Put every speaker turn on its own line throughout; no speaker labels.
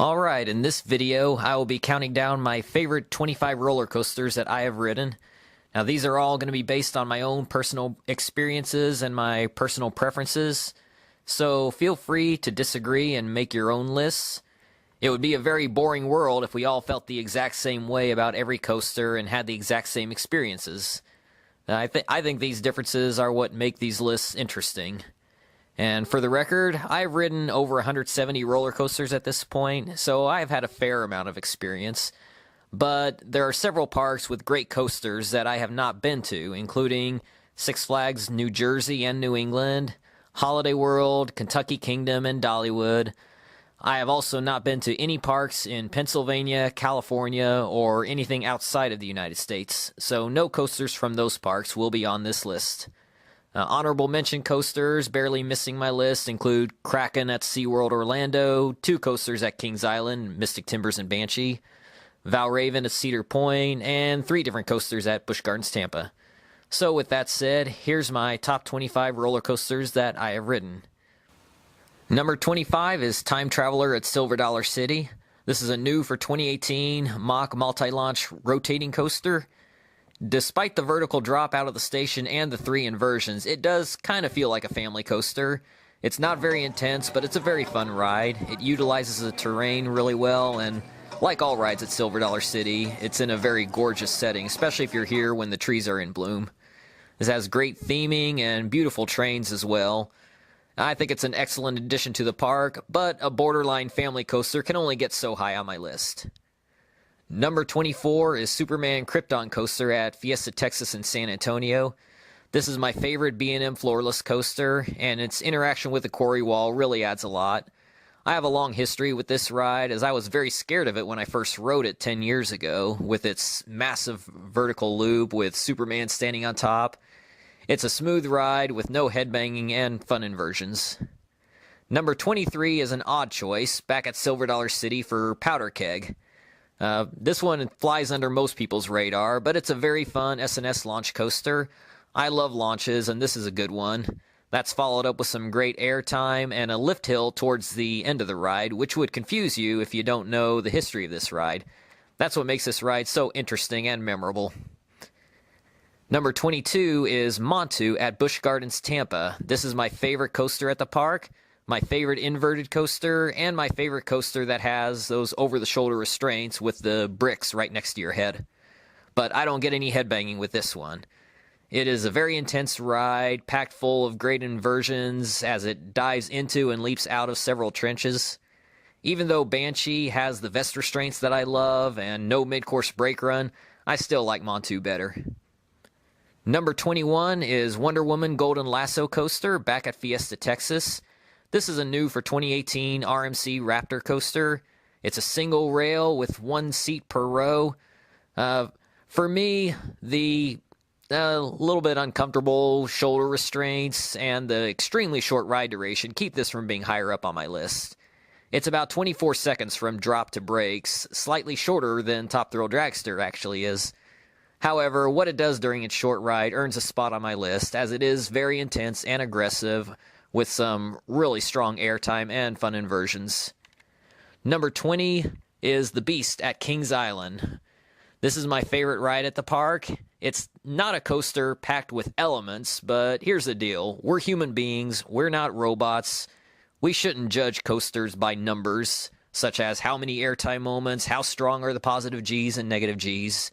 Alright, in this video I will be counting down my favorite 25 roller coasters that I have ridden. Now these are all going to be based on my own personal experiences and my personal preferences, so feel free to disagree and make your own lists. It would be a very boring world if we all felt the exact same way about every coaster and had the exact same experiences. I think these differences are what make these lists interesting. And for the record, I've ridden over 170 roller coasters at this point, so I've had a fair amount of experience. But there are several parks with great coasters that I have not been to, including Six Flags New Jersey and New England, Holiday World, Kentucky Kingdom, and Dollywood. I have also not been to any parks in Pennsylvania, California, or anything outside of the United States, so no coasters from those parks will be on this list. Honorable mention coasters barely missing my list include Kraken at SeaWorld Orlando, 2 coasters at Kings Island, Mystic Timbers and Banshee, Valraven at Cedar Point, and 3 different coasters at Busch Gardens Tampa. So with that said, here's my top 25 roller coasters that I have ridden. Number 25 is Time Traveler at Silver Dollar City. This is a new for 2018 mock multi-launch rotating coaster. Despite the vertical drop out of the station and the 3 inversions, it does kind of feel like a family coaster. It's not very intense, but it's a very fun ride. It utilizes the terrain really well, and like all rides at Silver Dollar City, it's in a very gorgeous setting, especially if you're here when the trees are in bloom. This has great theming and beautiful trains as well. I think it's an excellent addition to the park, but a borderline family coaster can only get so high on my list. Number 24 is Superman Krypton Coaster at Fiesta Texas in San Antonio. This is my favorite B&M floorless coaster, and its interaction with the quarry wall really adds a lot. I have a long history with this ride, as I was very scared of it when I first rode it 10 years ago, with its massive vertical loop with Superman standing on top. It's a smooth ride with no headbanging and fun inversions. Number 23 is an odd choice, back at Silver Dollar City for Powder Keg. This one flies under most people's radar, but it's a very fun S&S launch coaster. I love launches, and this is a good one. That's followed up with some great airtime and a lift hill towards the end of the ride, which would confuse you if you don't know the history of this ride. That's what makes this ride so interesting and memorable. Number 22 is Manta at Busch Gardens Tampa. This is my favorite coaster at the park, my favorite inverted coaster, and my favorite coaster that has those over-the-shoulder restraints with the bricks right next to your head. But I don't get any headbanging with this one. It is a very intense ride, packed full of great inversions as it dives into and leaps out of several trenches. Even though Banshee has the vest restraints that I love and no mid-course brake run, I still like Manta better. Number 21 is Wonder Woman Golden Lasso Coaster back at Fiesta Texas. This is a new for 2018 RMC Raptor coaster. It's a single rail with 1 seat per row. For me, the little bit uncomfortable shoulder restraints and the extremely short ride duration keep this from being higher up on my list. It's about 24 seconds from drop to brakes, slightly shorter than Top Thrill Dragster actually is. However, what it does during its short ride earns a spot on my list, as it is very intense and aggressive, with some really strong airtime and fun inversions. Number 20 is The Beast at Kings Island. This is my favorite ride at the park. It's not a coaster packed with elements, but here's the deal. We're human beings, we're not robots. We shouldn't judge coasters by numbers, such as how many airtime moments, how strong are the positive G's and negative G's.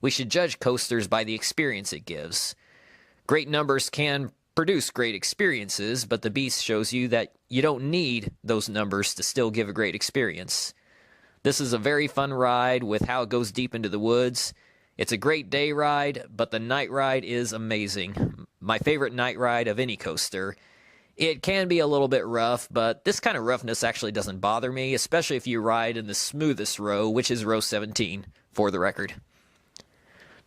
We should judge coasters by the experience it gives. Great numbers can produce great experiences, but the Beast shows you that you don't need those numbers to still give a great experience. This is a very fun ride with how it goes deep into the woods. It's a great day ride, but the night ride is amazing. My favorite night ride of any coaster. It can be a little bit rough, but this kind of roughness actually doesn't bother me, especially if you ride in the smoothest row, which is row 17, for the record.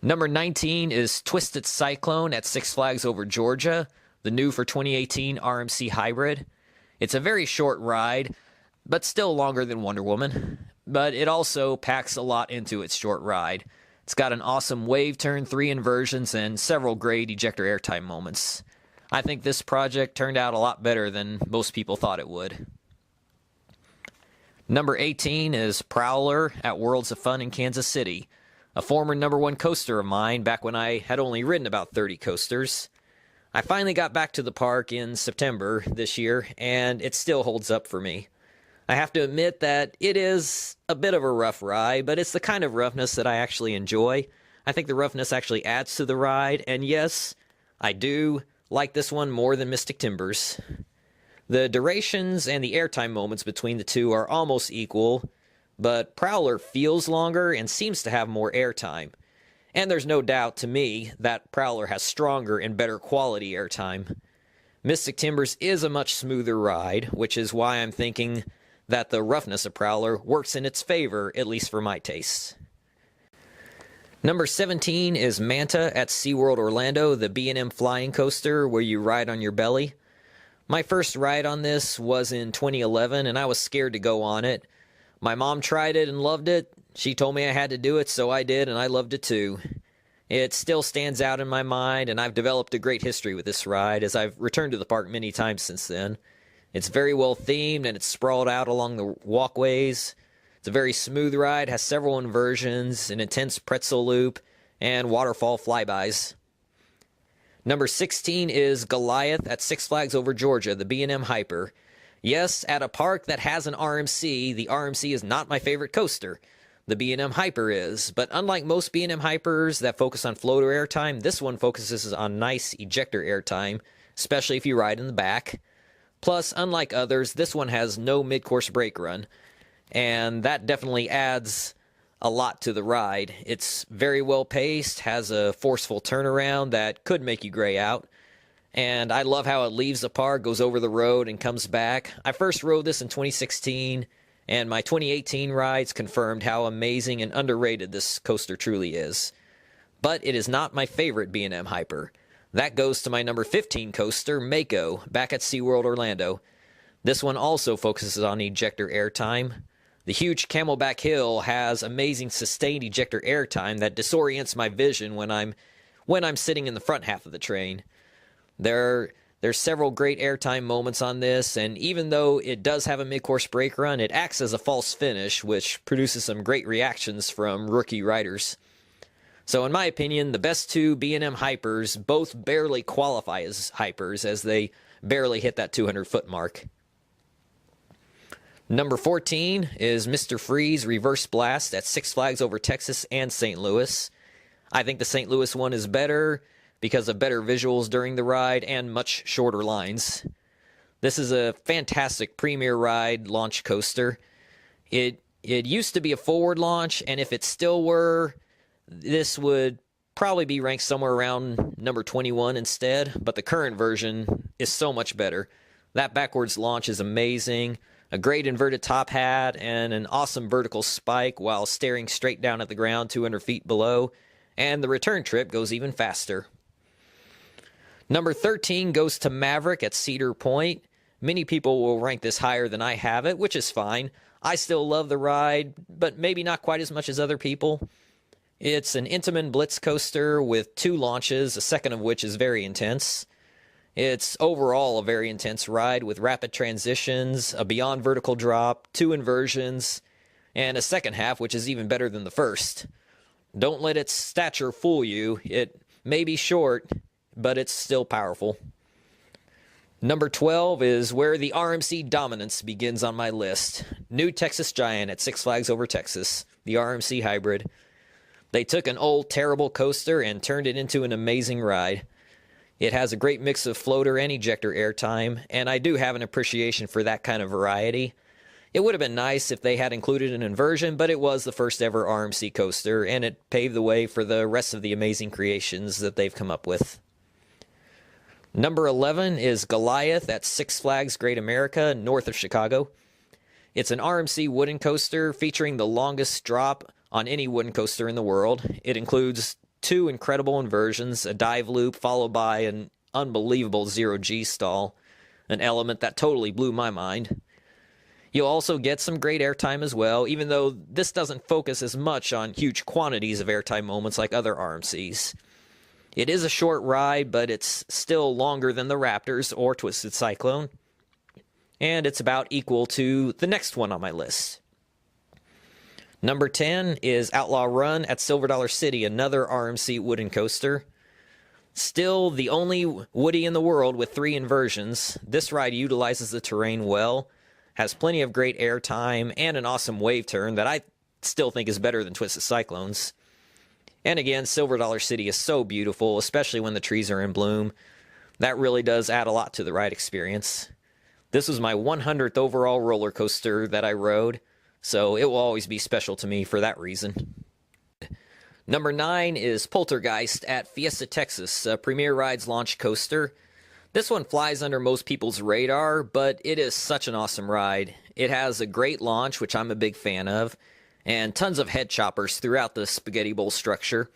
Number 19 is Twisted Cyclone at Six Flags Over Georgia, the new for 2018 RMC Hybrid. It's a very short ride, but still longer than Wonder Woman. But it also packs a lot into its short ride. It's got an awesome wave turn, 3 inversions, and several great ejector airtime moments. I think this project turned out a lot better than most people thought it would. Number 18 is Prowler at Worlds of Fun in Kansas City, a former #1 coaster of mine back when I had only ridden about 30 coasters. I finally got back to the park in September this year, and it still holds up for me. I have to admit that it is a bit of a rough ride, but it's the kind of roughness that I actually enjoy. I think the roughness actually adds to the ride, and yes, I do like this one more than Mystic Timbers. The durations and the airtime moments between the two are almost equal, but Prowler feels longer and seems to have more airtime. And there's no doubt to me that Prowler has stronger and better quality airtime. Mystic Timbers is a much smoother ride, which is why I'm thinking that the roughness of Prowler works in its favor, at least for my tastes. Number 17 is Manta at SeaWorld Orlando, the B&M flying coaster where you ride on your belly. My first ride on this was in 2011, and I was scared to go on it. My mom tried it and loved it. She told me I had to do it, so I did, and I loved it too. It still stands out in my mind, and I've developed a great history with this ride, as I've returned to the park many times since then. It's very well themed, and it's sprawled out along the walkways. It's a very smooth ride, has several inversions, an intense pretzel loop, and waterfall flybys. Number 16 is Goliath at Six Flags Over Georgia, the B&M Hyper. Yes, at a park that has an RMC, the RMC is not my favorite coaster. The B&M Hyper is, but unlike most B&M Hypers that focus on floater airtime, this one focuses on nice ejector airtime, especially if you ride in the back. Plus, unlike others, this one has no mid-course brake run, and that definitely adds a lot to the ride. It's very well paced, has a forceful turnaround that could make you gray out, and I love how it leaves the park, goes over the road, and comes back. I first rode this in 2016, and my 2018 rides confirmed how amazing and underrated this coaster truly is. But it is not my favorite B&M Hyper. That goes to my number 15 coaster, Mako, back at SeaWorld Orlando. This one also focuses on ejector airtime. The huge Camelback Hill has amazing sustained ejector airtime that disorients my vision when I'm sitting in the front half of the train. There's several great airtime moments on this, and even though it does have a mid-course brake run, it acts as a false finish, which produces some great reactions from rookie riders. So in my opinion, the best two B&M Hypers both barely qualify as Hypers, as they barely hit that 200-foot mark. Number 14 is Mr. Freeze Reverse Blast at Six Flags Over Texas and St. Louis. I think the St. Louis one is better because of better visuals during the ride and much shorter lines. This is a fantastic premier ride launch coaster. It used to be a forward launch, and if it still were, this would probably be ranked somewhere around number 21 instead, but the current version is so much better. That backwards launch is amazing. A great inverted top hat, and an awesome vertical spike while staring straight down at the ground 200 feet below, and the return trip goes even faster. Number 13 goes to Maverick at Cedar Point. Many people will rank this higher than I have it, which is fine. I still love the ride, but maybe not quite as much as other people. It's an Intamin Blitz coaster with 2 launches, a second of which is very intense. It's overall a very intense ride with rapid transitions, a beyond vertical drop, 2 inversions, and a second half which is even better than the first. Don't let its stature fool you. It may be short, but it's still powerful. Number 12 is where the RMC dominance begins on my list. New Texas Giant at Six Flags Over Texas, the RMC hybrid. They took an old terrible coaster and turned it into an amazing ride. It has a great mix of floater and ejector airtime, and I do have an appreciation for that kind of variety. It would have been nice if they had included an inversion, but it was the first ever RMC coaster, and it paved the way for the rest of the amazing creations that they've come up with. Number 11 is Goliath at Six Flags Great America, north of Chicago. It's an RMC wooden coaster featuring the longest drop on any wooden coaster in the world. It includes 2 incredible inversions, a dive loop followed by an unbelievable zero-G stall, an element that totally blew my mind. You'll also get some great airtime as well, even though this doesn't focus as much on huge quantities of airtime moments like other RMCs. It is a short ride, but it's still longer than the Raptors or Twisted Cyclone, and it's about equal to the next one on my list. Number 10 is Outlaw Run at Silver Dollar City, another RMC wooden coaster. Still the only Woody in the world with 3 inversions. This ride utilizes the terrain well, has plenty of great air time, and an awesome wave turn that I still think is better than Twisted Cyclones. And again, Silver Dollar City is so beautiful, especially when the trees are in bloom. That really does add a lot to the ride experience. This was my 100th overall roller coaster that I rode, so it will always be special to me for that reason. Number 9 is Poltergeist at Fiesta, Texas, a Premier Rides launch coaster. This one flies under most people's radar, but it is such an awesome ride. It has a great launch, which I'm a big fan of, and tons of head choppers throughout the spaghetti bowl structure.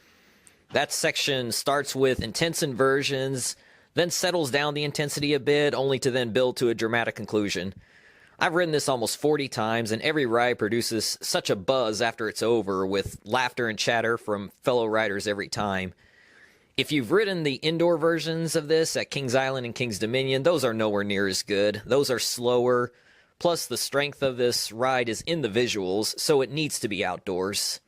That section starts with intense inversions, then settles down the intensity a bit, only to then build to a dramatic conclusion. I've ridden this almost 40 times, and every ride produces such a buzz after it's over, with laughter and chatter from fellow riders every time. If you've ridden the indoor versions of this at Kings Island and Kings Dominion, those are nowhere near as good. Those are slower, plus the strength of this ride is in the visuals, so it needs to be outdoors.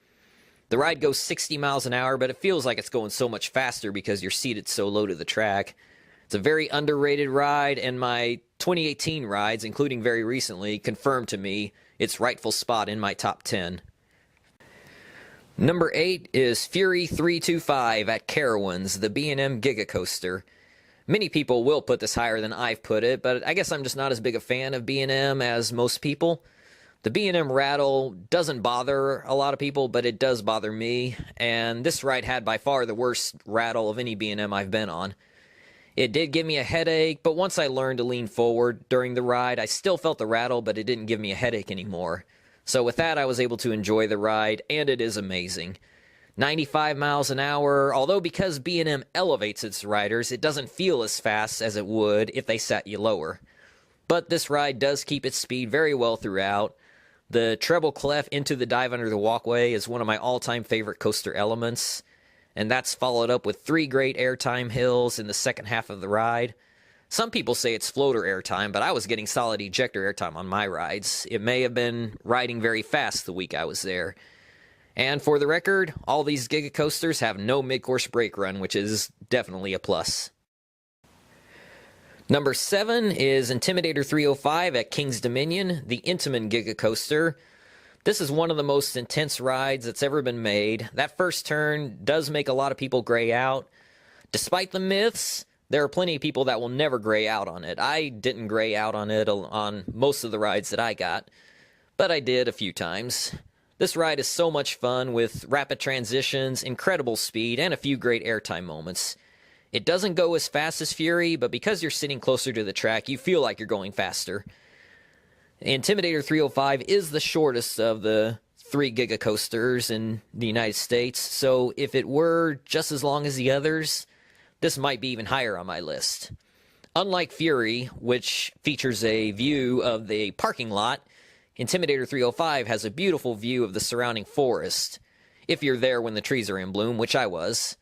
The ride goes 60 miles an hour, but it feels like it's going so much faster because you're seated so low to the track. It's a very underrated ride, and my 2018 rides, including very recently, confirmed to me its rightful spot in my top 10. Number 8 is Fury 325 at Carowinds, the B&M Giga Coaster. Many people will put this higher than I've put it, but I guess I'm just not as big a fan of B&M as most people. The B&M rattle doesn't bother a lot of people, but it does bother me, and this ride had by far the worst rattle of any B&M I've been on. It did give me a headache, but once I learned to lean forward during the ride, I still felt the rattle, but it didn't give me a headache anymore. So with that, I was able to enjoy the ride, and it is amazing. 95 miles an hour, although because B&M elevates its riders, it doesn't feel as fast as it would if they sat you lower. But this ride does keep its speed very well throughout. The treble clef into the dive under the walkway is one of my all-time favorite coaster elements, and that's followed up with 3 great airtime hills in the second half of the ride. Some people say it's floater airtime, but I was getting solid ejector airtime on my rides. It may have been riding very fast the week I was there. And for the record, all these Giga coasters have no mid-course brake run, which is definitely a plus. Number 7 is Intimidator 305 at Kings Dominion, the Intamin Giga Coaster. This is one of the most intense rides that's ever been made. That first turn does make a lot of people gray out. Despite the myths, there are plenty of people that will never gray out on it. I didn't gray out on it on most of the rides that I got, but I did a few times. This ride is so much fun with rapid transitions, incredible speed, and a few great airtime moments. It doesn't go as fast as Fury, but because you're sitting closer to the track, you feel like you're going faster. Intimidator 305 is the shortest of the 3 Giga coasters in the United States, so if it were just as long as the others, this might be even higher on my list. Unlike Fury, which features a view of the parking lot, Intimidator 305 has a beautiful view of the surrounding forest, if you're there when the trees are in bloom, which I was.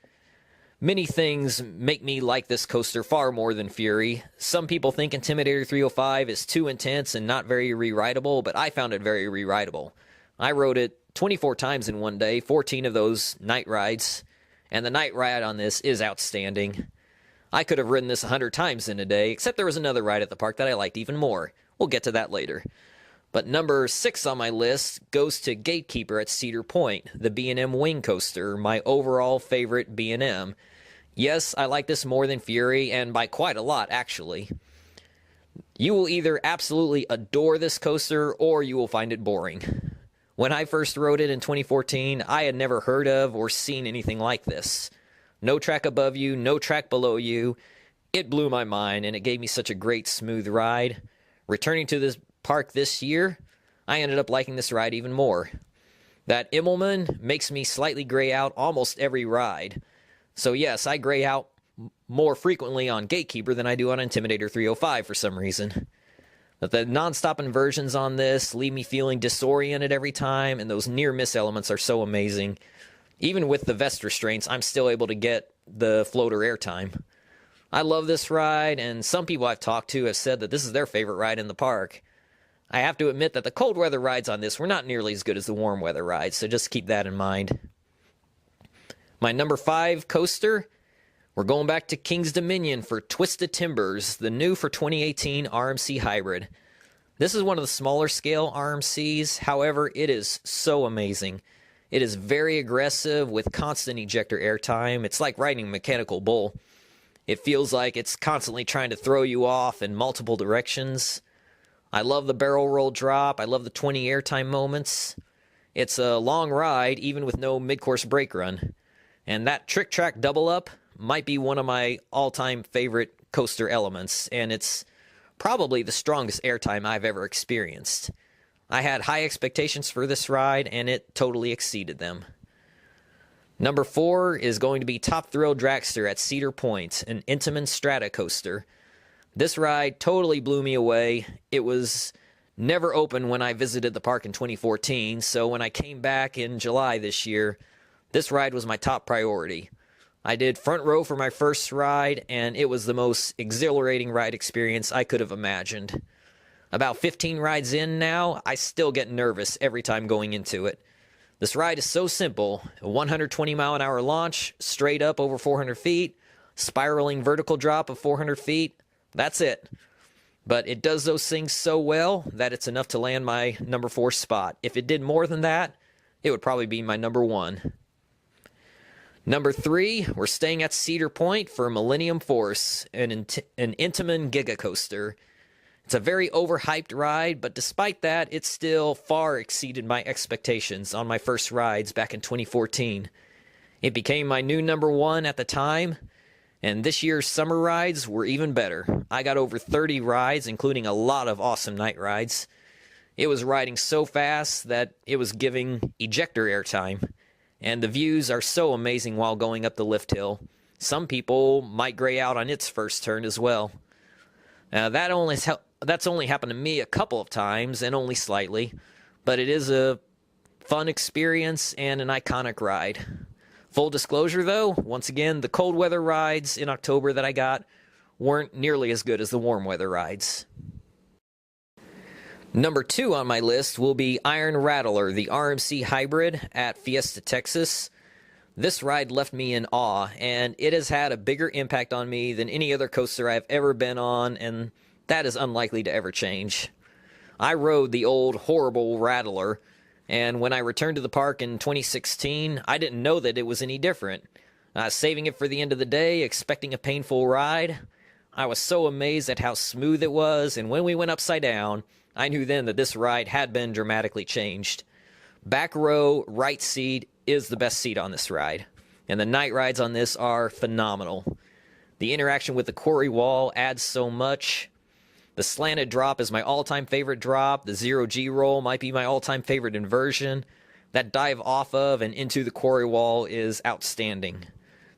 Many things make me like this coaster far more than Fury. Some people think Intimidator 305 is too intense and not very rewritable, but I found it very rewritable. I rode it 24 times in one day, 14 of those night rides, and the night ride on this is outstanding. I could have ridden this 100 times in a day, except there was another ride at the park that I liked even more. We'll get to that later. But number 6 on my list goes to Gatekeeper at Cedar Point, the B&M Wing Coaster, my overall favorite B&M. Yes, I like this more than Fury, and by quite a lot, actually. You will either absolutely adore this coaster, or you will find it boring. When I first rode it in 2014, I had never heard of or seen anything like this. No track above you, no track below you. It blew my mind, and it gave me such a great, smooth ride. Returning to this park this year, I ended up liking this ride even more. That Immelman makes me slightly gray out almost every ride. So yes, I gray out more frequently on Gatekeeper than I do on Intimidator 305 for some reason. But the non-stop inversions on this leave me feeling disoriented every time, and those near-miss elements are so amazing. Even with the vest restraints, I'm still able to get the floater airtime. I love this ride, and some people I've talked to have said that this is their favorite ride in the park. I have to admit that the cold weather rides on this were not nearly as good as the warm weather rides, so just keep that in mind. My number 5 coaster, we're going back to King's Dominion for Twisted Timbers, the new for 2018 RMC Hybrid. This is one of the smaller scale RMCs, however, it is so amazing. It is very aggressive with constant ejector airtime. It's like riding a mechanical bull. It feels like it's constantly trying to throw you off in multiple directions. I love the barrel roll drop. I love the 20 airtime moments. It's a long ride, even with no mid-course brake run. And that trick track double up might be one of my all-time favorite coaster elements, and it's probably the strongest airtime I've ever experienced. I had high expectations for this ride, and it totally exceeded them. Number 4 is going to be Top Thrill Dragster at Cedar Point, an Intamin Strata coaster. This ride totally blew me away. It was never open when I visited the park in 2014, so when I came back in July this year, this ride was my top priority. I did front row for my first ride, and it was the most exhilarating ride experience I could have imagined. About 15 rides in now, I still get nervous every time going into it. This ride is so simple: a 120 mile an hour launch, straight up over 400 feet, spiraling vertical drop of 400 feet. That's it. But it does those things so well that it's enough to land my number 4 spot. If it did more than that, it would probably be my number 1. Number 3, we're staying at Cedar Point for Millennium Force, an Intamin Giga Coaster. It's a very overhyped ride, but despite that, it still far exceeded my expectations on my first rides back in 2014. It became my new number 1 at the time, and this year's summer rides were even better. I got over 30 rides, including a lot of awesome night rides. It was riding so fast that it was giving ejector airtime, and the views are so amazing while going up the lift hill. Some people might gray out on its first turn as well. That's only happened to me a couple of times, and only slightly, but it is a fun experience and an iconic ride. Full disclosure though, once again, the cold weather rides in October that I got weren't nearly as good as the warm weather rides. Number 2 on my list will be Iron Rattler, the RMC Hybrid at Fiesta, Texas. This ride left me in awe, and it has had a bigger impact on me than any other coaster I've ever been on, and that is unlikely to ever change. I rode the old horrible Rattler, and when I returned to the park in 2016, I didn't know that it was any different. Saving it for the end of the day, expecting a painful ride. I was so amazed at how smooth it was, and when we went upside down, I knew then that this ride had been dramatically changed. Back row, right seat is the best seat on this ride, and the night rides on this are phenomenal. The interaction with the quarry wall adds so much. The slanted drop is my all-time favorite drop. The 0G roll might be my all-time favorite inversion. That dive off of and into the quarry wall is outstanding.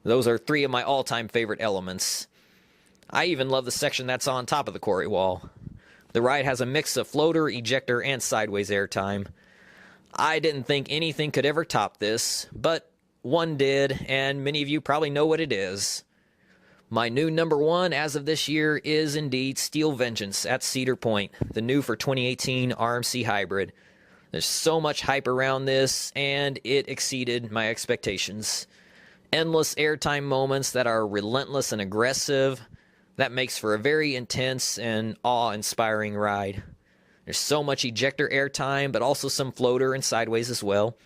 Those are 3 of my all-time favorite elements. I even love the section that's on top of the quarry wall. The ride has a mix of floater, ejector, and sideways airtime. I didn't think anything could ever top this, but one did, and many of you probably know what it is. My new number 1 as of this year is indeed Steel Vengeance at Cedar Point, the new for 2018 RMC Hybrid. There's so much hype around this, and it exceeded my expectations. Endless airtime moments that are relentless and aggressive. That makes for a very intense and awe-inspiring ride. There's so much ejector airtime, but also some floater and sideways as well.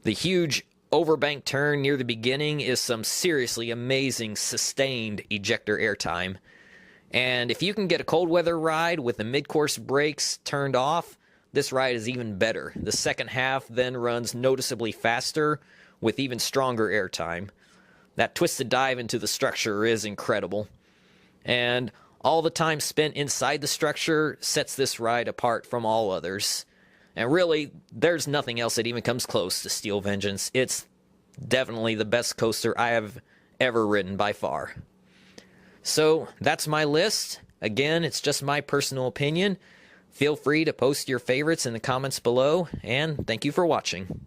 The huge overbank turn near the beginning is some seriously amazing sustained ejector airtime. And if you can get a cold weather ride with the mid-course brakes turned off, this ride is even better. The second half then runs noticeably faster with even stronger airtime. That twisted dive into the structure is incredible. And all the time spent inside the structure sets this ride apart from all others. And really, there's nothing else that even comes close to Steel Vengeance. It's definitely the best coaster I have ever ridden by far. So, that's my list. Again, it's just my personal opinion. Feel free to post your favorites in the comments below, and thank you for watching.